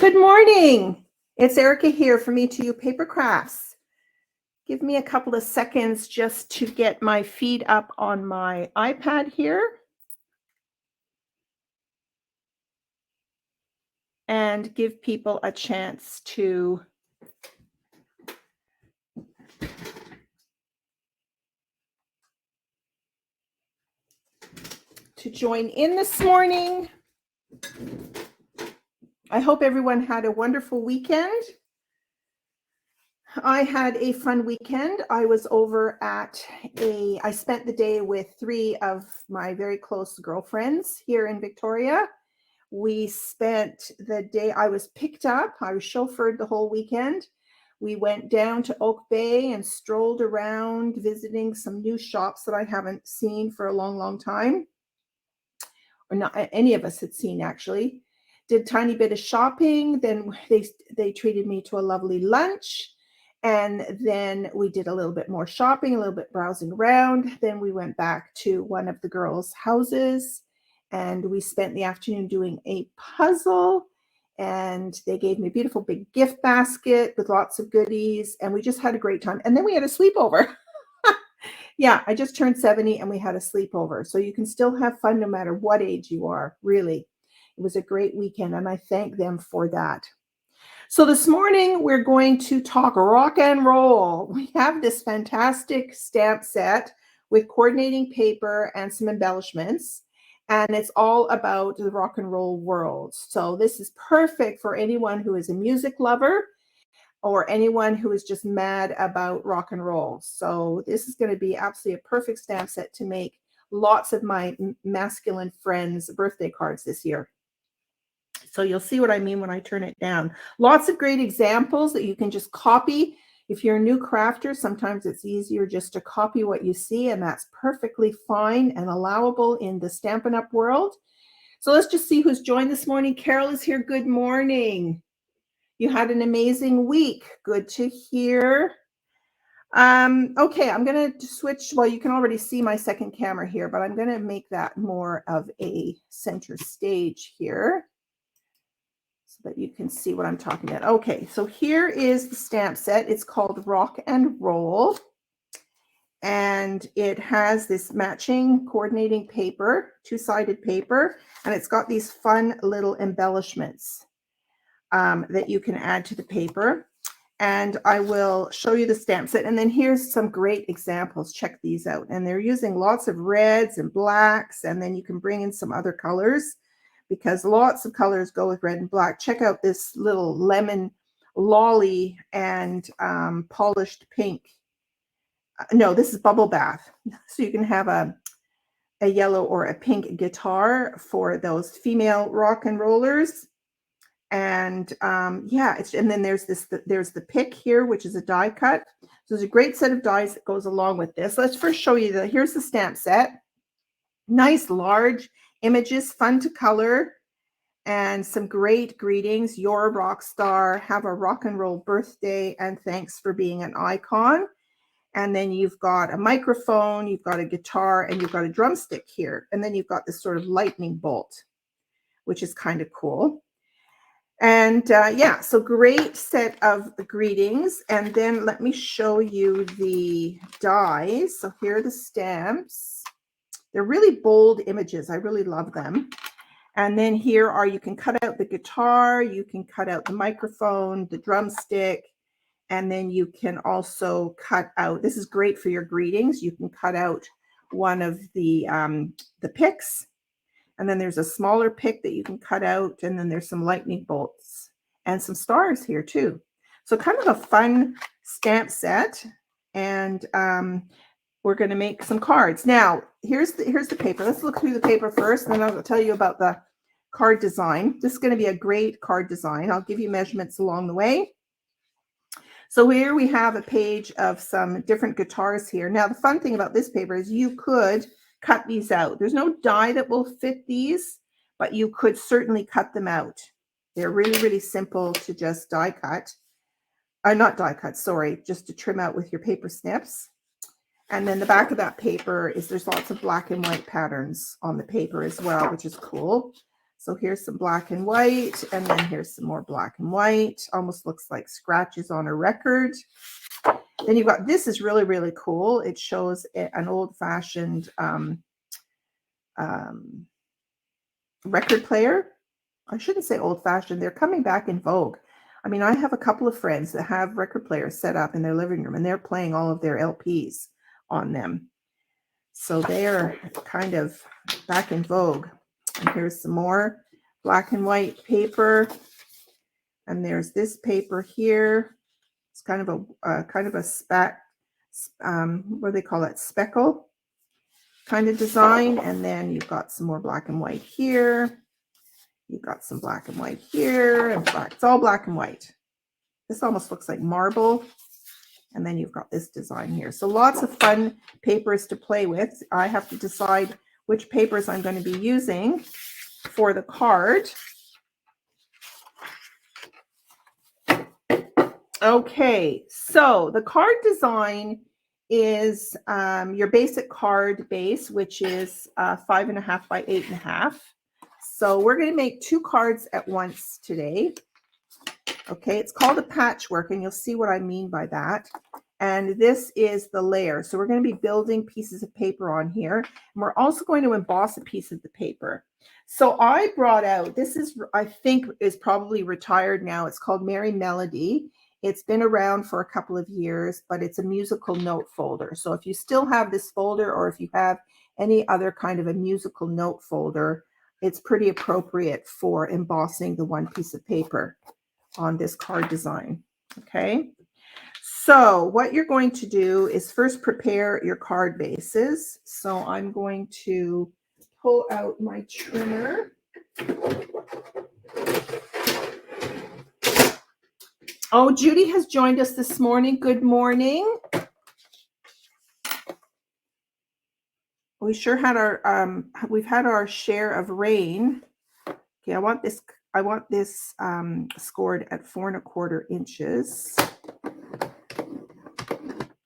Good morning. It's Erica here from Me to You Paper Crafts. Give me a couple of seconds just to get my feed up on my iPad here. And give people a chance to join in this morning. I hope everyone had a wonderful weekend. I had a fun weekend. I was over at I spent the day with 3 of my very close girlfriends here in Victoria. We spent the day, I was picked up, I was chauffeured the whole weekend. We went down to Oak Bay and strolled around visiting some new shops that I haven't seen for a long, long time. Or not any of us had seen, actually. Did a tiny bit of shopping. Then they treated me to a lovely lunch. And then we did a little bit more shopping, a little bit browsing around. Then we went back to one of the girls' houses and we spent the afternoon doing a puzzle. And they gave me a beautiful big gift basket with lots of goodies. And we just had a great time. And then we had a sleepover. Yeah, I just turned 70 and we had a sleepover. So you can still have fun no matter what age you are, really. It was a great weekend and I thank them for that. So this morning we're going to talk rock and roll. We have this fantastic stamp set with coordinating paper and some embellishments. And it's all about the rock and roll world. So this is perfect for anyone who is a music lover or anyone who is just mad about rock and roll. So this is going to be absolutely a perfect stamp set to make lots of my masculine friends' birthday cards this year. So you'll see what I mean when I turn it down. Lots of great examples that you can just copy. If you're a new crafter, sometimes it's easier just to copy what you see, and that's perfectly fine and allowable in the Stampin' Up! World. So let's just see who's joined this morning. Carol is here. Good morning. You had an amazing week. Good to hear. Okay, I'm going to switch. Well, you can already see my second camera here, but I'm going to make that more of a center stage here so that you can see what I'm talking about. Okay, so here is the stamp set. It's called Rock and Roll. And it has this matching coordinating paper, two-sided paper, and it's got these fun little embellishments that you can add to the paper. And I will show you the stamp set. And then here's some great examples. Check these out. And they're using lots of reds and blacks. And then you can bring in some other colors because lots of colors go with red and black. Check out this little lemon lolly and polished pink. No, this is bubble bath. So you can have a yellow or a pink guitar for those female rock and rollers. And yeah, and then there's the pick here, which is a die cut. So there's a great set of dies that goes along with this. Let's first show you here's the stamp set. Nice large images, fun to color, and some great greetings. You're a rock star, have a rock and roll birthday, and thanks for being an icon. And then you've got a microphone, you've got a guitar, and you've got a drumstick here. And then you've got this sort of lightning bolt, which is kind of cool. And yeah, so great set of greetings. And then let me show you the dies. So here are the stamps. They're really bold images. I really love them. And then here are, you can cut out the guitar, you can cut out the microphone, the drumstick, and then you can also cut out, this is great for your greetings. You can cut out one of the picks. And then there's a smaller pick that you can cut out. And then there's some lightning bolts and some stars here too. So kind of a fun stamp set. And we're going to make some cards. Now, here's the paper. Let's look through the paper first, and then I'll tell you about the card design. This is going to be a great card design. I'll give you measurements along the way. So here we have a page of some different guitars here. Now, the fun thing about this paper is you could cut these out. There's no die that will fit these, but you could certainly cut them out. They're really, really simple to just die cut. Not die cut, sorry, just to trim out with your paper snips. And then the back of that paper is there's lots of black and white patterns on the paper as well, which is cool. So here's some black and white, and then here's some more black and white. Almost looks like scratches on a record. Then you've got, this is really, really cool. It shows an old-fashioned record player. I shouldn't say old-fashioned. They're coming back in vogue. I mean, I have a couple of friends that have record players set up in their living room, and they're playing all of their LPs on them. So they're kind of back in vogue. And here's some more black and white paper. And there's this paper here. It's kind of a speck, what do they call it? Speckle kind of design. And then you've got some more black and white here. You've got some black and white here, and black. It's all black and white. This almost looks like marble. And then you've got this design here. So lots of fun papers to play with. I have to decide which papers I'm going to be using for the card. Okay, so the card design is your basic card base, which is 5.5 by 8.5. So we're going to make 2 cards at once today. Okay, it's called a patchwork, and you'll see what I mean by that. And this is the layer. So we're going to be building pieces of paper on here. And we're also going to emboss a piece of the paper. So I brought out, this is, I think, is probably retired now. It's called Merry Melody. It's been around for a couple of years, but it's a musical note folder. So if you still have this folder, or if you have any other kind of a musical note folder, it's pretty appropriate for embossing the one piece of paper on this card design. Okay. So what you're going to do is first prepare your card bases. So I'm going to pull out my trimmer. Oh, Judy has joined us this morning. Good morning. We sure had our we've had our share of rain. Okay, I want this scored at 4.25 inches.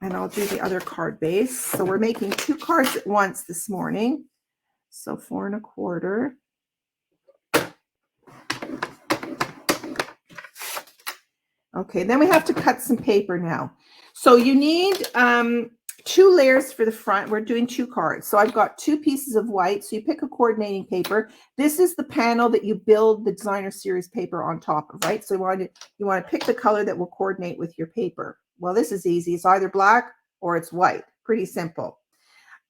And I'll do the other card base. So we're making 2 cards at once this morning. So 4.25. Okay, then we have to cut some paper now. So you need 2 layers for the front. We're doing 2 cards. So I've got 2 pieces of white. So you pick a coordinating paper. This is the panel that you build the designer series paper on top of, right? So you want to pick the color that will coordinate with your paper. Well, this is easy. It's either black or it's white. Pretty simple.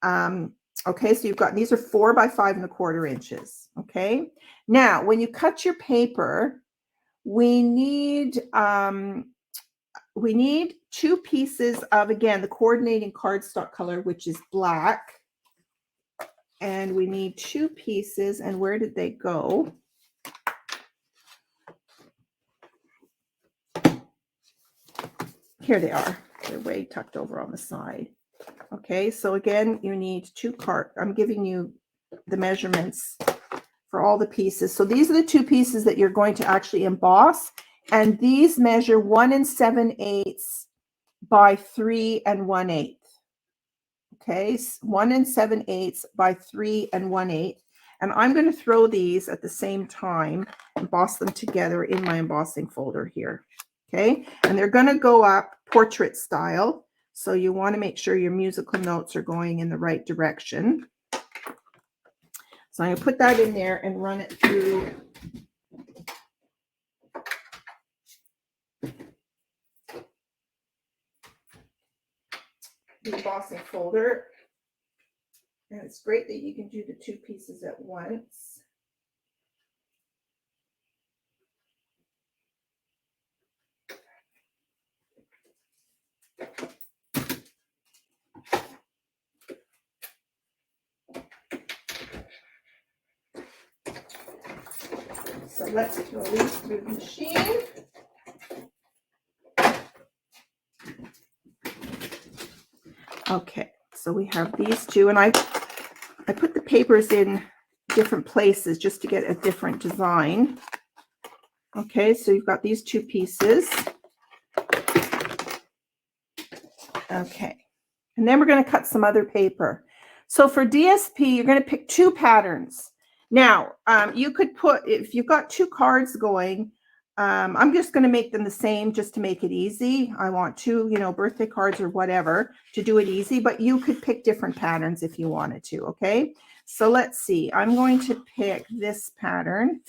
Okay, so you've got, these are 4 by 5.25 inches. Okay. Now, when you cut your paper, we need 2 pieces of, again, the coordinating cardstock color, which is black. And we need 2 pieces. And where did they go? Here they are. They're way tucked over on the side. Okay, so again, you need 2 cards. I'm giving you the measurements for all the pieces. So these are the 2 pieces that you're going to actually emboss. And these measure 1 7/8 by 3 1/8. Okay, 1 7/8 by 3 1/8. And I'm going to throw these at the same time, emboss them together in my embossing folder here. Okay, and they're going to go up portrait style. So you want to make sure your musical notes are going in the right direction. So I'm going to put that in there and run it through the embossing folder. And it's great that you can do the 2 pieces at once. So let's throw these through the machine. Okay, so we have these 2, and I put the papers in different places just to get a different design. Okay, so you've got these 2 pieces. Okay, and then we're going to cut some other paper. So for DSP, you're going to pick 2 patterns. Now, you could put, if you've got 2 cards going, I'm just going to make them the same just to make it easy. I want 2, birthday cards or whatever to do it easy, but you could pick different patterns if you wanted to, okay? So let's see. I'm going to pick this pattern.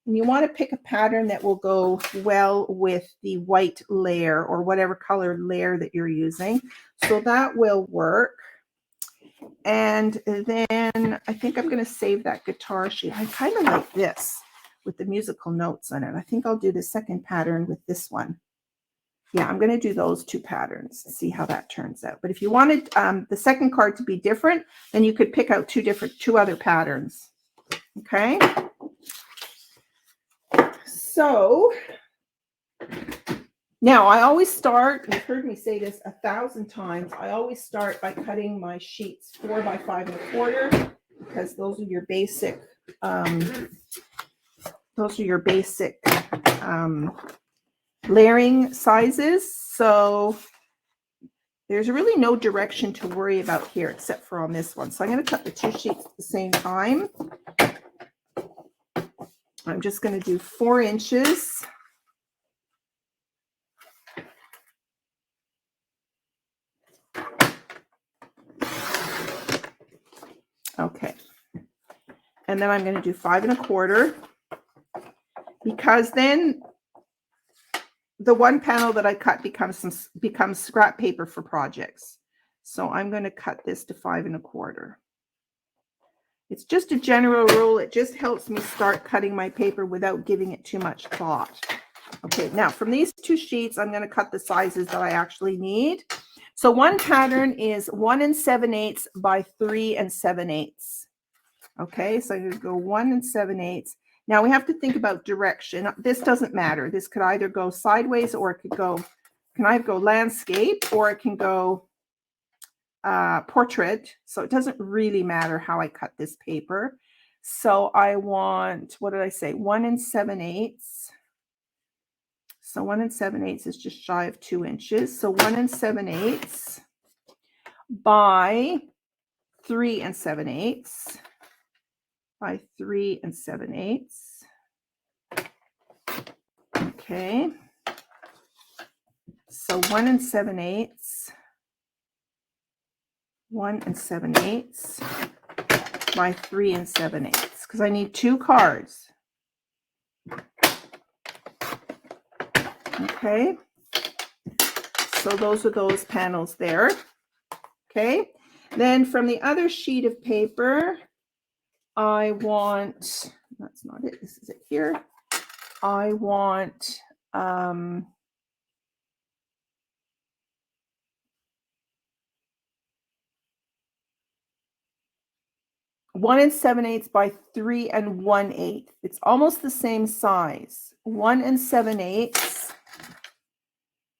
And you want to pick a pattern that will go well with the white layer or whatever color layer that you're using. So that will work. And then I think I'm going to save that guitar sheet. I kind of like this with the musical notes on it. I think I'll do the second pattern with this one. Yeah, I'm going to do those 2 patterns and see how that turns out. But if you wanted the second card to be different, then you could pick out 2 other patterns. Okay. So now I always start, you've heard me say this 1,000 times, I always start by cutting my sheets 4 by 5 1/4 because those are your basic layering sizes. So there's really no direction to worry about here except for on this one. So I'm going to cut the 2 sheets at the same time. I'm just going to do 4 inches. Okay. And then I'm going to do 5 1/4 because then the one panel that I cut becomes scrap paper for projects. So I'm going to cut this to 5 1/4. It's just a general rule. It just helps me start cutting my paper without giving it too much thought. Okay, now from these 2 sheets, I'm going to cut the sizes that I actually need. So one pattern is 1 7/8 by 3 7/8. Okay, so I'm going to go 1 7/8. Now we have to think about direction. This doesn't matter. This could either go sideways or it can either go landscape or it can go portrait. So it doesn't really matter how I cut this paper. So I want, what did I say? 1 7/8. So 1 7/8 is just shy of 2 inches. So 1 7/8 by 3 7/8 by 3 7/8. Okay. So 1 7/8, 1 7/8 by 3 7/8 because I need 2 cards. Okay. So those are those panels there. Okay. Then from the other sheet of paper, I want, that's not it, this is it here. I want 1 7/8 by 3 1/8. It's almost the same size. 1 7/8.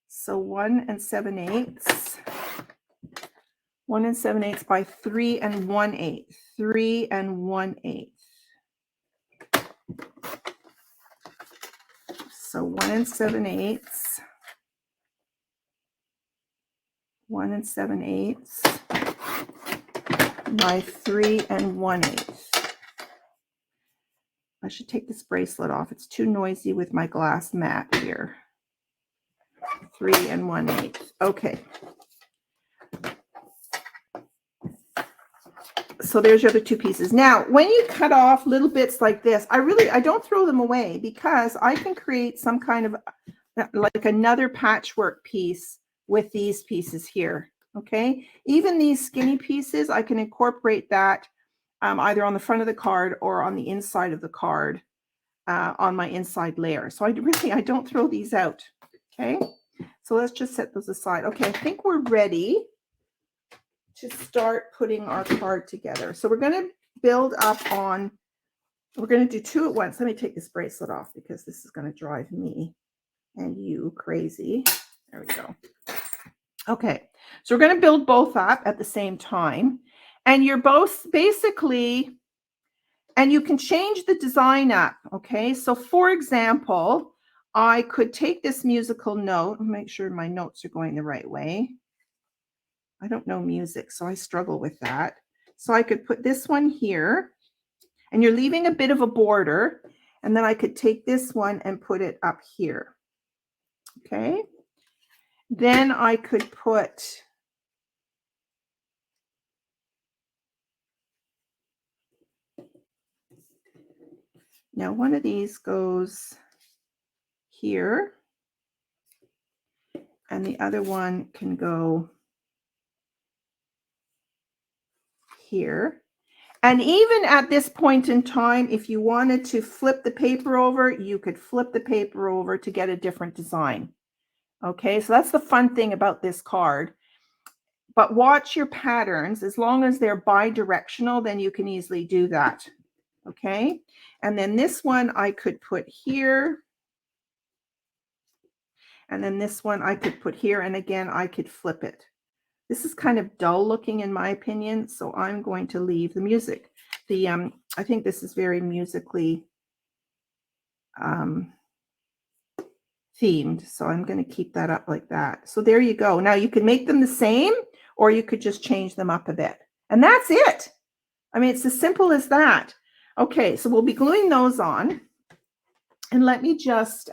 So 1 7/8. 1 7/8 by 3 1/8. 3 1/8. So 1 7/8. 1 7/8 by 3 1/8. I should take this bracelet off. It's too noisy with my glass mat here. 3 1/8. Okay. So there's your other 2 pieces. Now, when you cut off little bits like this, I don't throw them away because I can create some kind of like another patchwork piece with these pieces here. Okay. Even these skinny pieces, I can incorporate that either on the front of the card or on the inside of the card on my inside layer. So I don't throw these out. Okay. So let's just set those aside. Okay. I think we're ready to start putting our card together. So we're going to build up on, we're going to do 2 at once. Let me take this bracelet off because this is going to drive me and you crazy. There we go. Okay. So we're going to build both up at the same time. And you're both basically, and you can change the design up. Okay. So for example, I could take this musical note and make sure my notes are going the right way. I don't know music, so I struggle with that. So I could put this one here, And you're leaving a bit of a border. And then I could take this one and put it up here. Okay. Then I could put now one of these goes here and the other one can go here. And even at this point in time, if you wanted to flip the paper over, you could flip the paper over to get a different design. Okay, so that's the fun thing about this card. But watch your patterns. As long as they're bi-directional, then you can easily do that. Okay, and then this one I could put here. And then this one I could put here. And again, I could flip it. This is kind of dull looking in my opinion, so I'm going to leave the music. I think this is very musically themed, so I'm going to keep that up like that. So there you go. Now you can make them the same, or you could just change them up a bit. And that's it. I mean, it's as simple as that. Okay, so we'll be gluing those on. And let me just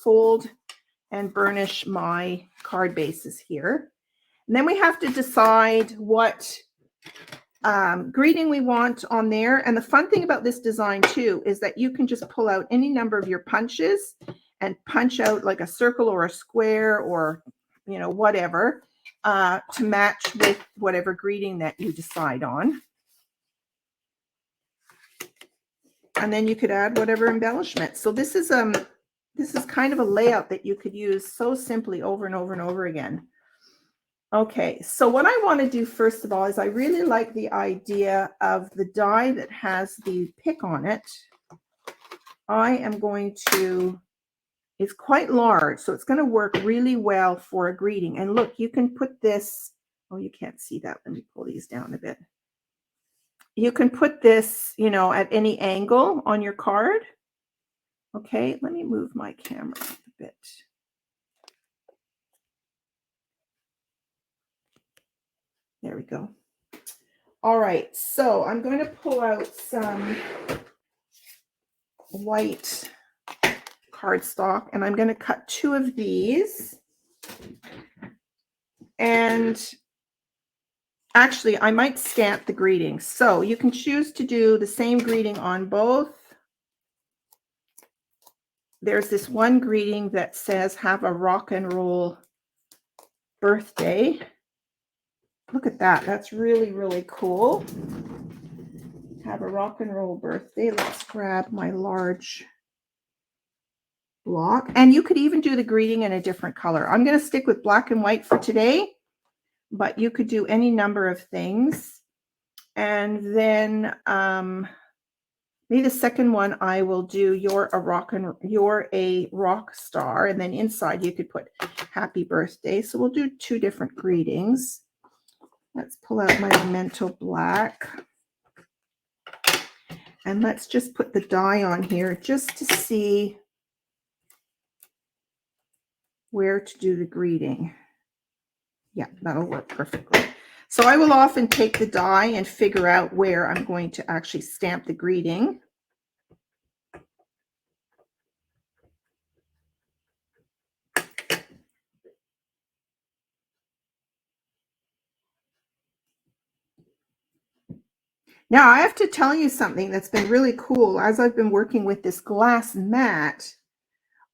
fold and burnish my card bases here. And then we have to decide what greeting we want on there. And the fun thing about this design too is that you can just pull out any number of your punches and punch out like a circle or a square or, you know, whatever to match with whatever greeting that you decide on. And then you could add whatever embellishment. So this is kind of a layout that you could use so simply over and over and over again. Okay, so what I want to do first of all is I really like the idea of the die that has the pick on it. I am going to, it's quite large, so it's going to work really well for a greeting. And look, you can put this, oh, you can't see that. Let me pull these down a bit. You can put this, you know, at any angle on your card. Okay, let me move my camera a bit. There we go. All right, so I'm going to pull out some white cardstock and I'm going to cut 2 of these. And actually, I might stamp the greeting. So you can choose to do the same greeting on both. There's this one greeting that says, "Have a rock and roll birthday." Look at that. That's really, really cool. Have a rock and roll birthday. Let's grab my large block. And you could even do the greeting in a different color. I'm going to stick with black and white for today, but you could do any number of things. And then maybe the second one I will do, you're a rock star. And then inside you could put happy birthday. So we'll do 2 different greetings. Let's pull out my Memento black. And let's just put the die on here just to see where to do the greeting. Yeah, that'll work perfectly. So I will often take the die and figure out where I'm going to actually stamp the greeting. Now, I have to tell you something that's been really cool as I've been working with this glass mat.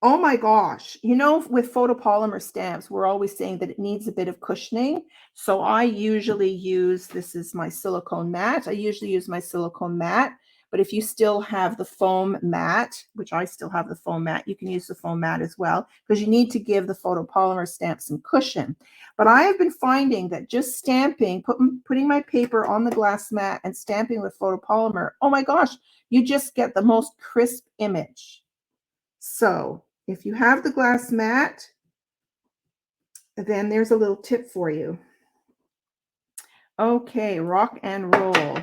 Oh my gosh, you know, with photopolymer stamps, we're always saying that it needs a bit of cushioning. So I usually use, this is my silicone mat. I usually use my silicone mat, but if you still have the foam mat, which I still have the foam mat, you can use the foam mat as well, because you need to give the photopolymer stamp some cushion. But I have been finding that just stamping, putting my paper on the glass mat and stamping with photopolymer, oh my gosh, you just get the most crisp image. So if you have the glass mat, then there's a little tip for you. Okay, rock and roll.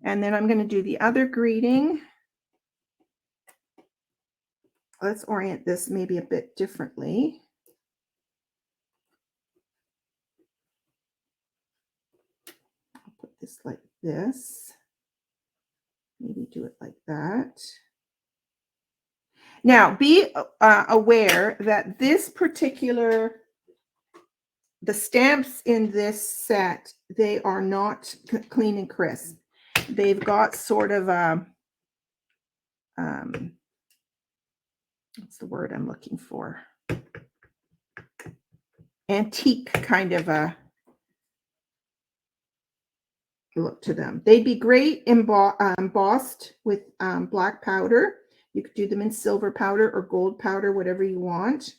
And then I'm going to do the other greeting. Let's orient this maybe a bit differently. I'll put this like this. Maybe do it like that. Now, be aware that this particular, the stamps in this set, they are not clean and crisp. They've got sort of a, what's the word I'm looking for? Antique kind of a look to them. They'd be great embossed with black powder. You could do them in silver powder or gold powder, whatever you want.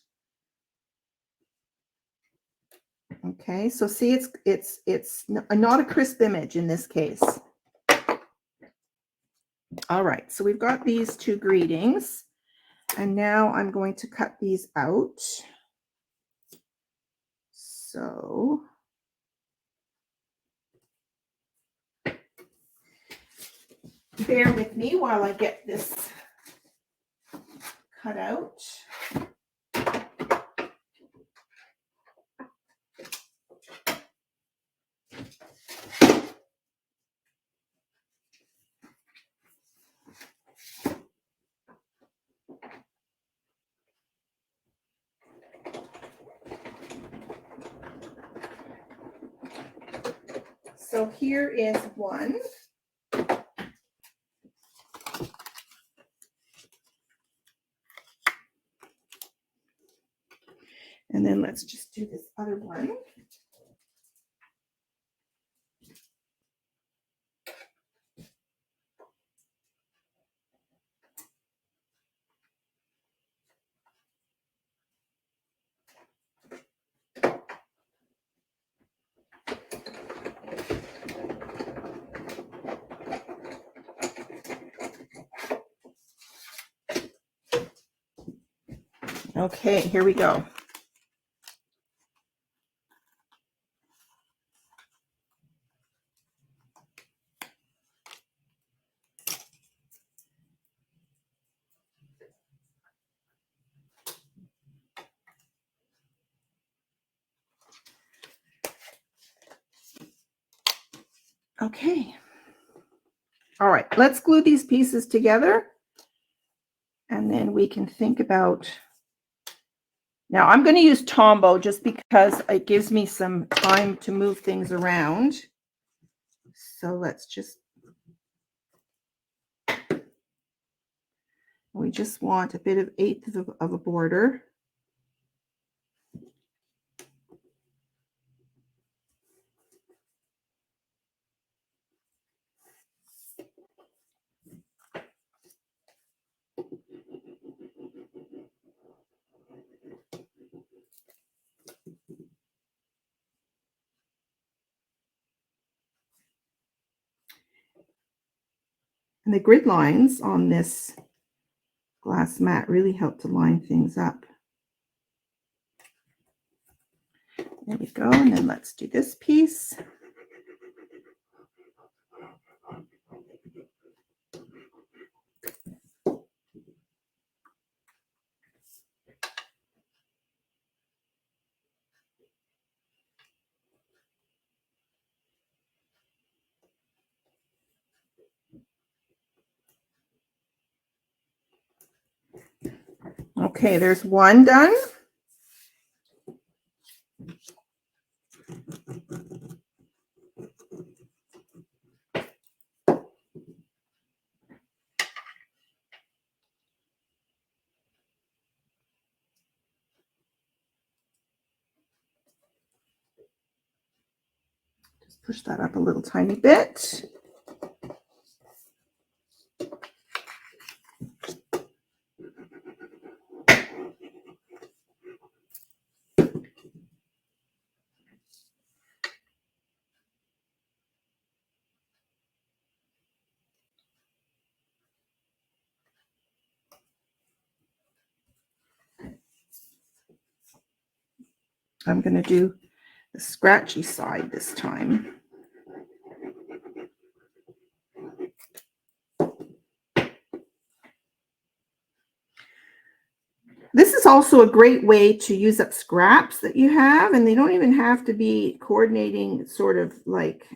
Okay, so see, it's not a crisp image in this case. All right, so we've got these two greetings, and now I'm going to cut these out. So bear with me while I get this cut out. So here is one. And then let's just do this other one. Okay, here we go. Okay. All right, let's glue these pieces together, and then we can think about. Now I'm going to use Tombow just because it gives me some time to move things around. So let's just, we just want a bit of 1/8 of a border. And the grid lines on this glass mat really help to line things up. There we go. And then let's do this piece. Okay, there's one done. Just push that up a little tiny bit. I'm going to do the scratchy side this time. This is also a great way to use up scraps that you have, and they don't even have to be coordinating sort of like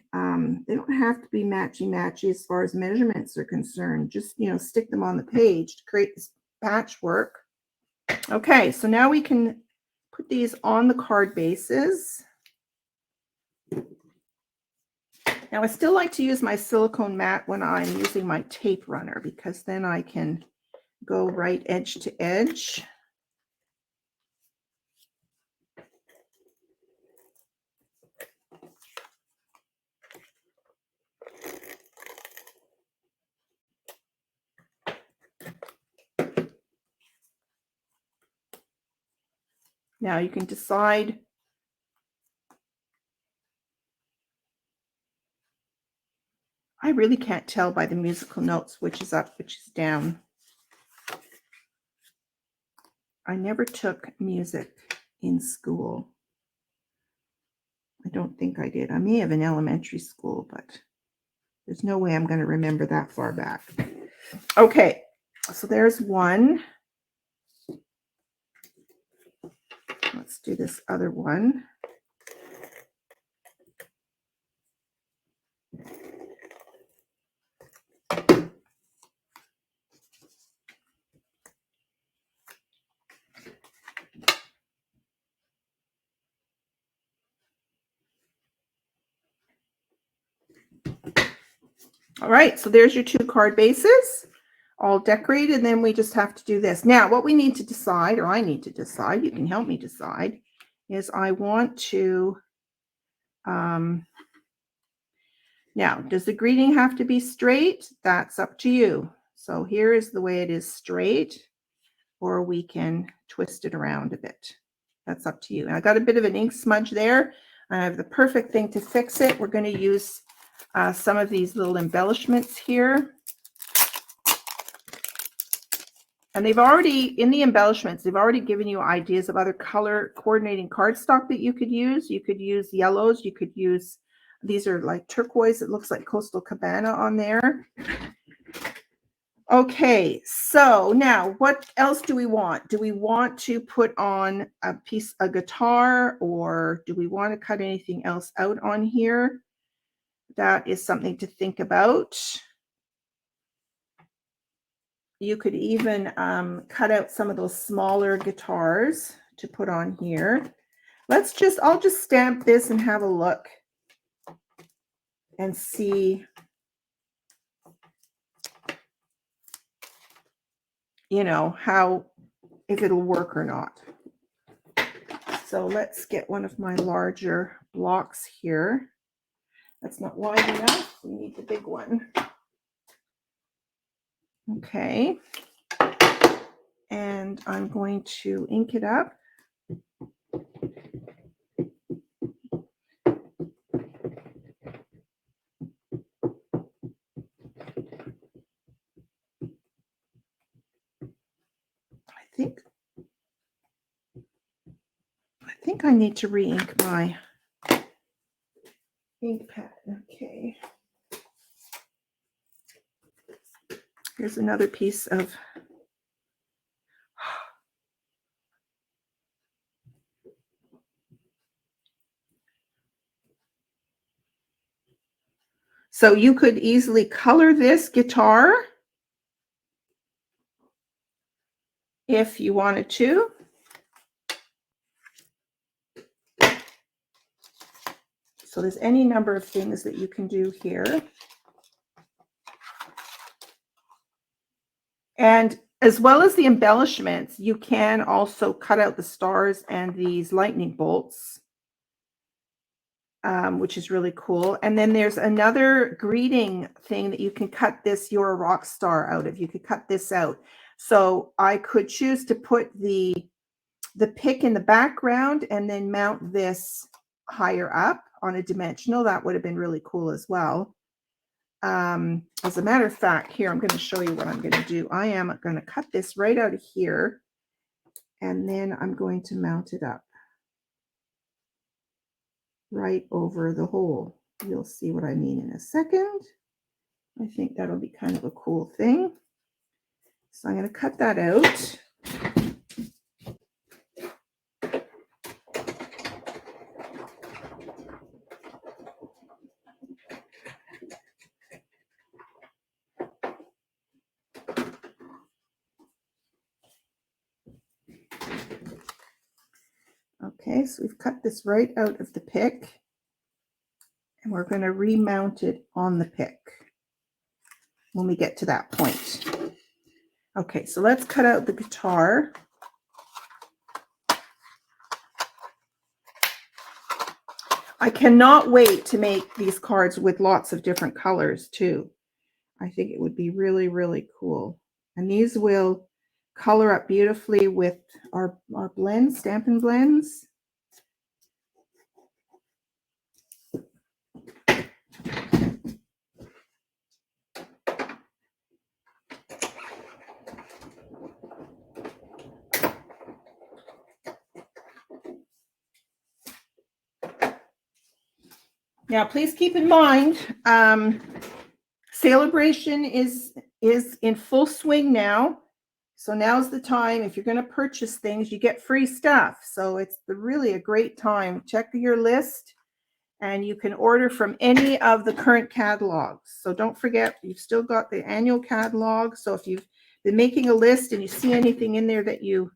They don't have to be matchy-matchy as far as measurements are concerned. Just, stick them on the page to create this patchwork. Okay, so now we can put these on the card bases. Now, I still like to use my silicone mat when I'm using my tape runner, because then I can go right edge to edge. Now you can decide I really can't tell by the musical notes which is up, which is down. I never took music in school. I don't think I did. I may have in elementary school, but there's no way I'm going to remember that far back. Okay, so there's one. Let's do this other one. All right, so there's your 2 card bases, all decorated, and then we just have to do this. Now, what we need to decide, or I need to decide, you can help me decide, is I want to, now, does the greeting have to be straight? That's up to you. So here is the way it is straight, or we can twist it around a bit. That's up to you. And I got a bit of an ink smudge there. I have the perfect thing to fix it. We're going to use some of these little embellishments here. And they've already, in the embellishments, they've already given you ideas of other color coordinating cardstock that you could use. You could use yellows. You could use, these are like turquoise. It looks like Coastal Cabana on there. Okay, so now what else do we want? Do we want to put on a guitar, or do we want to cut anything else out on here? That is something to think about. You could even cut out some of those smaller guitars to put on here. I'll just stamp this and have a look and see, if it'll work or not. So let's get one of my larger blocks here. That's not wide enough. We need the big one. Okay. And I'm going to ink it up. I think I need to re-ink my ink pad. Okay. Here's another piece of so you could easily color this guitar if you wanted to. So there's any number of things that you can do here. And as well as the embellishments, you can also cut out the stars and these lightning bolts, which is really cool. And then there's another greeting thing that you can cut this "You're a Rock Star" out of. You could cut this out. So I could choose to put the pick in the background and then mount this higher up on a dimensional. That would have been really cool as well. As a matter of fact, here, I'm going to show you what I'm going to do. I am going to cut this right out of here, and then I'm going to mount it up right over the hole. You'll see what I mean in a second. I think that'll be kind of a cool thing. So I'm going to cut that out. Okay, so we've cut this right out of the pick, and we're going to remount it on the pick when we get to that point. Okay, so let's cut out the guitar. I cannot wait to make these cards with lots of different colors too. I think it would be really, really cool. And these will color up beautifully with our blends, Stampin' blends. Now, please keep in mind, celebration is in full swing now. So now's the time. If you're going to purchase things, you get free stuff. So it's really a great time. Check your list, and you can order from any of the current catalogs. So don't forget, you've still got the annual catalog. So if you've been making a list and you see anything in there that you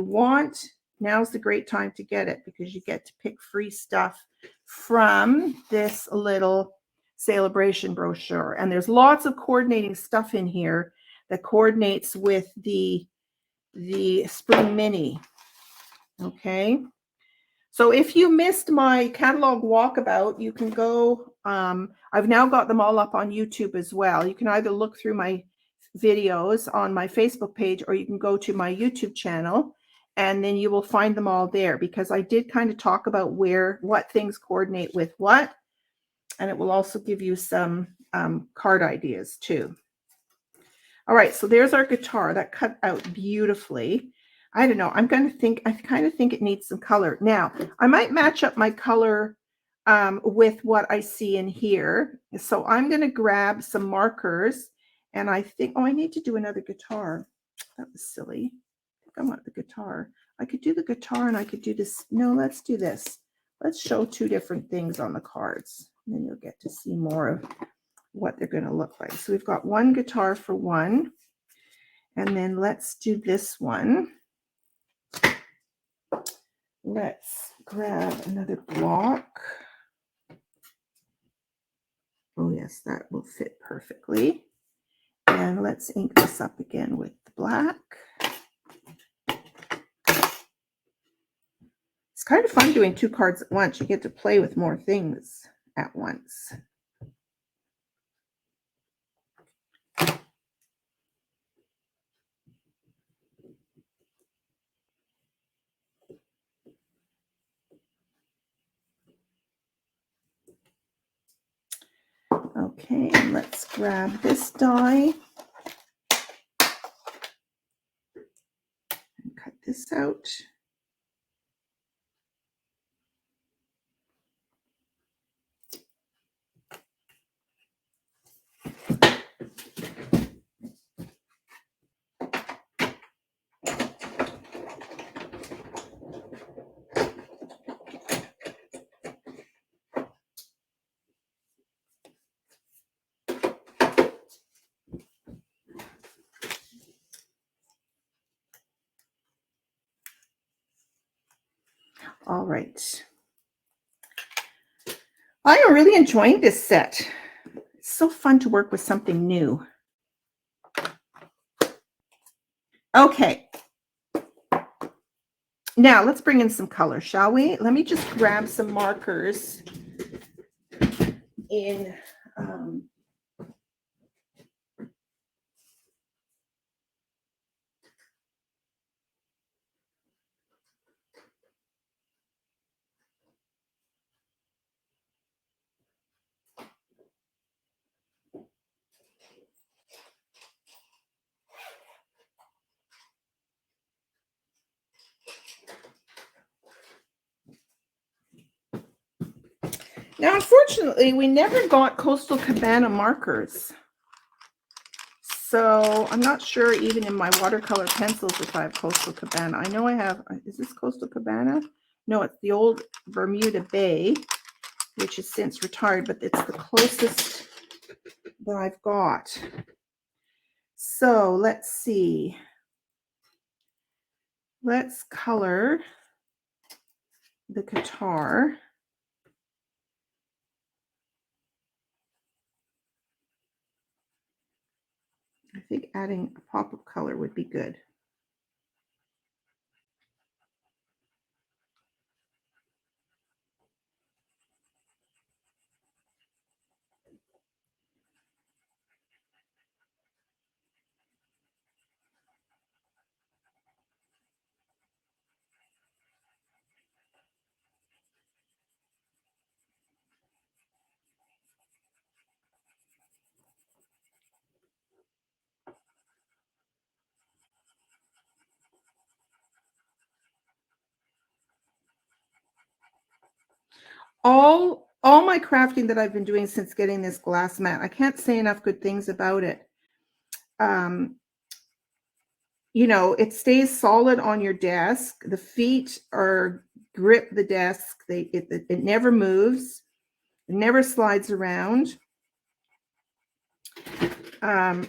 want, now's the great time to get it, because you get to pick free stuff from this little celebration brochure. And there's lots of coordinating stuff in here that coordinates with the spring mini. Okay, so if you missed my catalog walkabout, you can go, I've now got them all up on YouTube as well. You can either look through my videos on my Facebook page, or you can go to my YouTube channel, and then you will find them all there, because I did kind of talk about what things coordinate with what, and it will also give you some card ideas too. All right, so there's our guitar that cut out beautifully. I don't know, I kind of think it needs some color. Now, I might match up my color with what I see in here. So I'm going to grab some markers, and I think, oh, I need to do another guitar. That was silly. I think I want the guitar. I could do the guitar, and I could do this. No, let's do this. Let's show two different things on the cards, and then you'll get to see more of what they're going to look like. So we've got one guitar for one, and then let's do this one. Let's grab another block. Oh yes, that will fit perfectly. And let's ink this up again with the black. It's kind of fun doing two cards at once. You get to play with more things at once. Okay, and let's grab this die and cut this out. All right. I am really enjoying this set. It's so fun to work with something new. Okay. Now let's bring in some color, shall we? Let me just grab some markers in now, unfortunately, we never got Coastal Cabana markers. So I'm not sure even in my watercolor pencils if I have Coastal Cabana. I know I have, is this Coastal Cabana? No, it's the old Bermuda Bay, which is since retired, but it's the closest that I've got. So let's see. Let's color the guitar. I think adding a pop of color would be good. All my crafting that I've been doing since getting this glass mat, I can't say enough good things about it. You know, it stays solid on your desk. The feet are grip the desk. It never moves. It never slides around.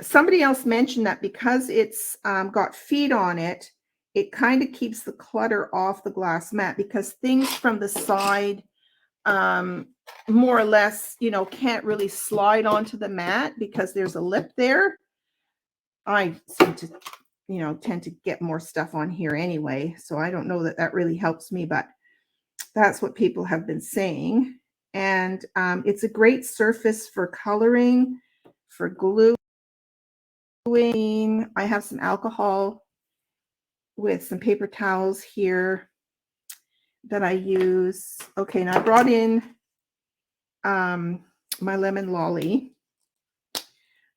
Somebody else mentioned that because it's got feet on it, it kind of keeps the clutter off the glass mat, because things from the side more or less, you know, can't really slide onto the mat because there's a lip there. I seem to, you know, tend to get more stuff on here anyway, so I don't know that that really helps me, but that's what people have been saying. And it's a great surface for coloring, for gluing. I have some alcohol with some paper towels here that I use. Okay, now I brought in my lemon lolly.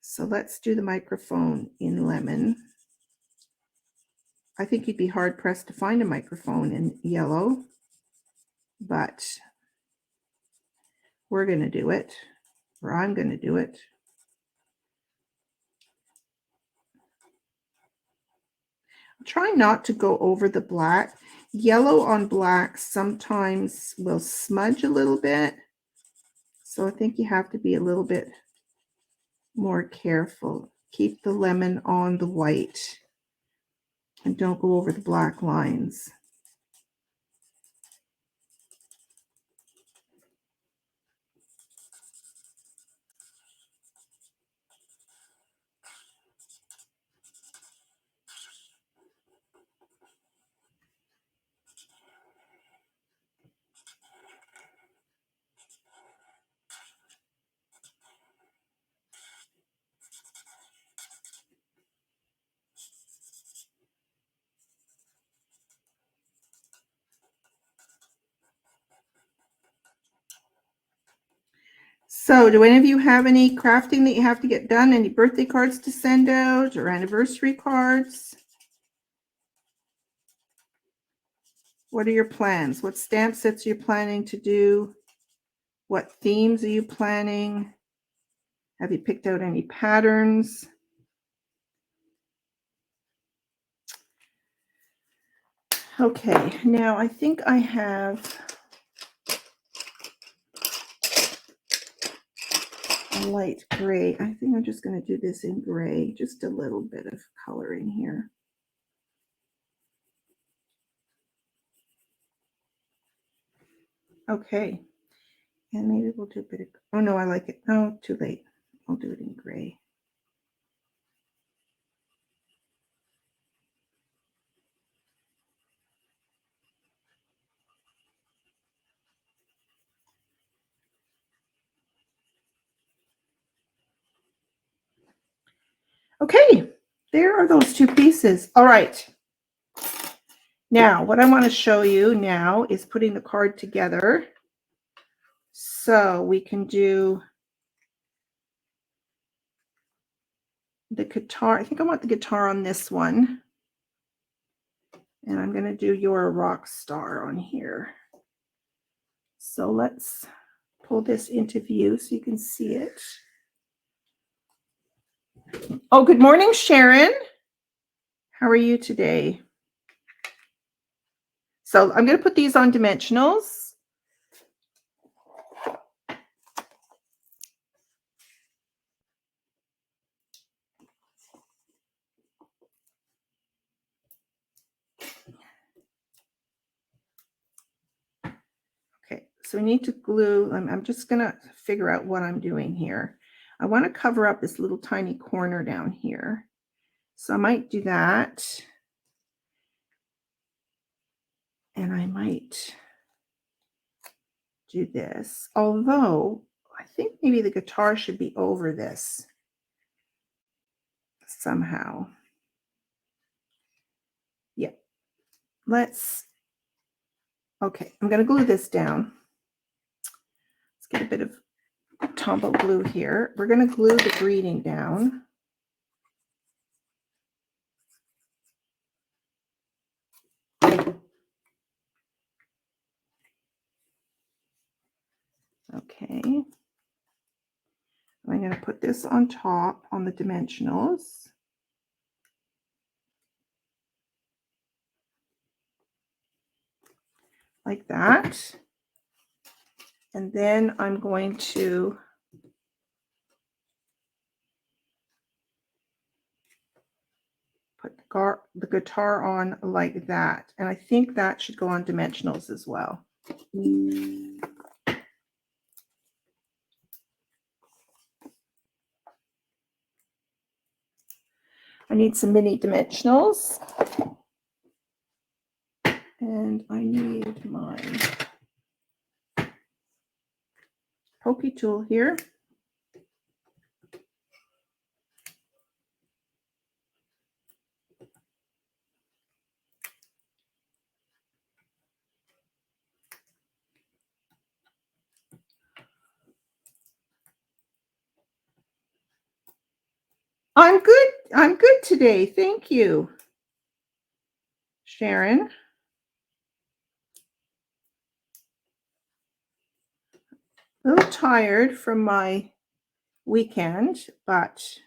So let's do the microphone in lemon. I think you'd be hard pressed to find a microphone in yellow, but we're going to do it, or I'm going to do it. Try not to go over the black. Yellow on black sometimes will smudge a little bit. So I think you have to be a little bit more careful. Keep the lemon on the white and don't go over the black lines. So do any of you have any crafting that you have to get done? Any birthday cards to send out or anniversary cards? What are your plans? What stamp sets are you planning to do? What themes are you planning? Have you picked out any patterns? Okay, now I think I have a light gray. I think I'm just going to do this in gray, just a little bit of color in here. Okay, and maybe we'll do a bit of, oh no, I like it. Oh, too late. I'll do it in gray. Okay, there are those two pieces. All right. Now, what I want to show you now is putting the card together. So we can do the guitar. I think I want the guitar on this one. And I'm going to do You're a Rock Star on here. So let's pull this into view so you can see it. Oh, good morning, Sharon. How are you today? So I'm going to put these on dimensionals. So we need to glue. I'm just going to figure out what I'm doing here. I want to cover up this little tiny corner down here. So I might do that. And I might do this. Although I think maybe the guitar should be over this somehow. Yeah. Okay, I'm going to glue this down. Let's get a bit of Tombow glue here. We're going to glue the greeting down. Okay. I'm going to put this on top on the dimensionals. Like that. And then I'm going to put the guitar on like that. And I think that should go on dimensionals as well. I need some mini dimensionals. And I need my pokey tool here. I'm good. I'm good today. Thank you, Sharon. A little tired from my weekend, but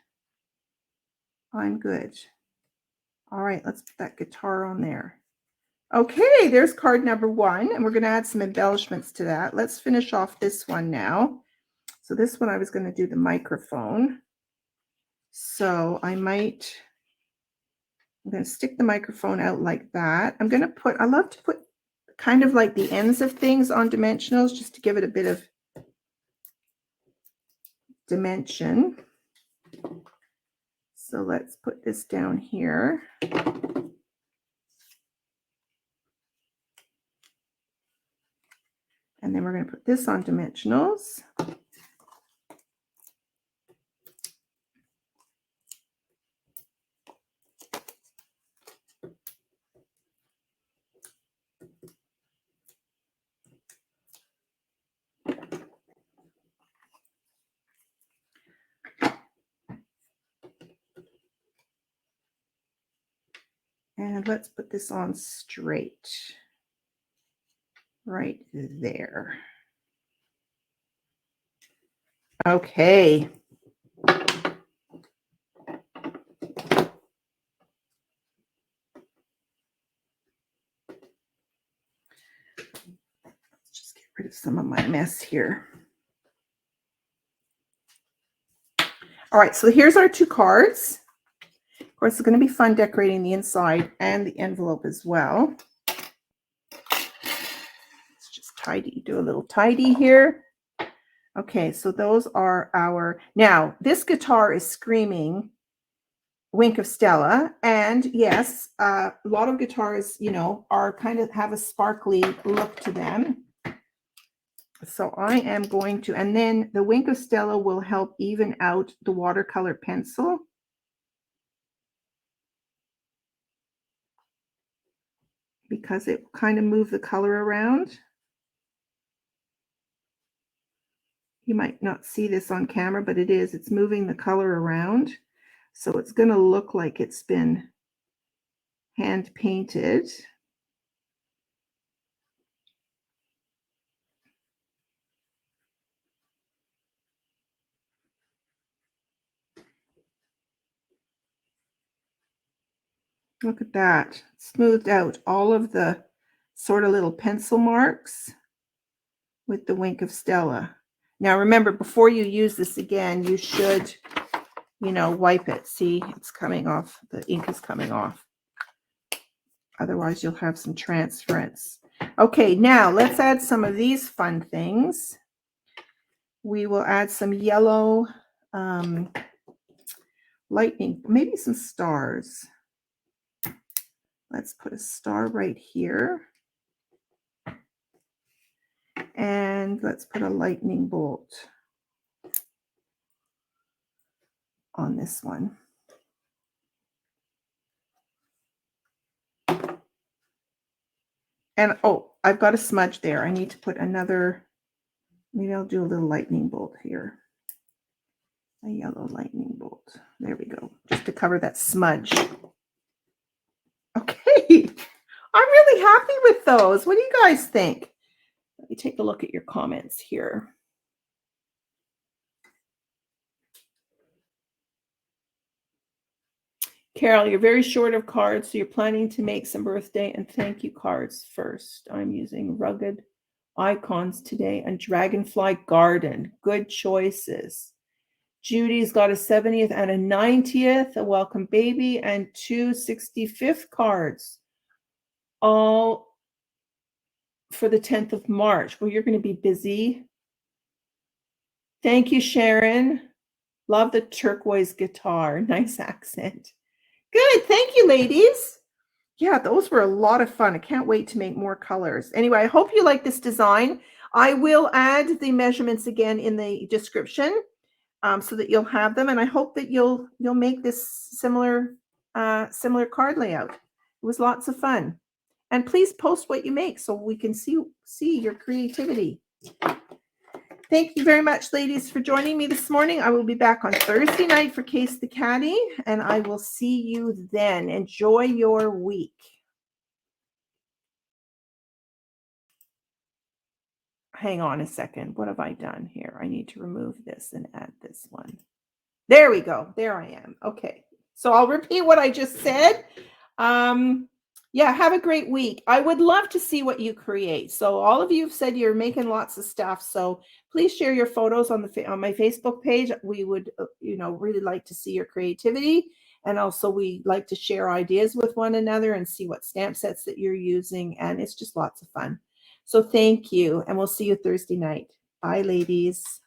I'm good. All right, let's put that guitar on there. Okay, there's card number 1, and we're going to add some embellishments to that. Let's finish off this one now. So this one I was going to do the microphone. So I'm going to stick the microphone out like that. I love to put kind of like the ends of things on dimensionals just to give it a bit of dimension. So let's put this down here. And then we're going to put this on dimensionals. And let's put this on straight. Right there. Okay. Let's just get rid of some of my mess here. All right, so here's our 2 cards. Of course, it's going to be fun decorating the inside and the envelope as well. Let's just do a little tidy here. Okay, so those are now this guitar is screaming Wink of Stella. And yes, a lot of guitars, are kind of have a sparkly look to them. So I am going to, and then the Wink of Stella will help even out the watercolor pencil. Because it kind of moved the color around. You might not see this on camera, but it's moving the color around. So it's going to look like it's been hand painted. Look at that. Smoothed out all of the sort of little pencil marks with the Wink of Stella. Now remember, before you use this again, you should, wipe it. See, it's coming off. The ink is coming off. Otherwise, you'll have some transference. Okay, now let's add some of these fun things. We will add some yellow lightning, maybe some stars. Let's put a star right here. And let's put a lightning bolt on this one. And oh, I've got a smudge there. I need to put another, maybe I'll do a little lightning bolt here. A yellow lightning bolt. There we go. Just to cover that smudge. Okay. I'm really happy with those. What do you guys think? Let me take a look at your comments here. Carol, you're very short of cards, so you're planning to make some birthday and thank you cards first. I'm using rugged icons today and Dragonfly Garden. Good choices. Judy's got a 70th and a 90th, a welcome baby, and 2 65th cards. All for the 10th of March. Well, you're going to be busy. Thank you, Sharon. Love the turquoise guitar. Nice accent. Good. Thank you, ladies. Yeah, those were a lot of fun. I can't wait to make more colors. Anyway, I hope you like this design. I will add the measurements again in the description so that you'll have them. And I hope that you'll make this similar card layout. It was lots of fun. And please post what you make so we can see your creativity. Thank you very much, ladies, for joining me this morning. I will be back on Thursday night for Case the Caddy, and I will see you then. Enjoy your week. Hang on a second. What have I done here? I need to remove this and add this one. There we go. There I am. Okay. So I'll repeat what I just said. Yeah, have a great week. I would love to see what you create. So all of you have said you're making lots of stuff. So please share your photos on my Facebook page. We would, really like to see your creativity. And also we like to share ideas with one another and see what stamp sets that you're using. And it's just lots of fun. So thank you. And we'll see you Thursday night. Bye, ladies.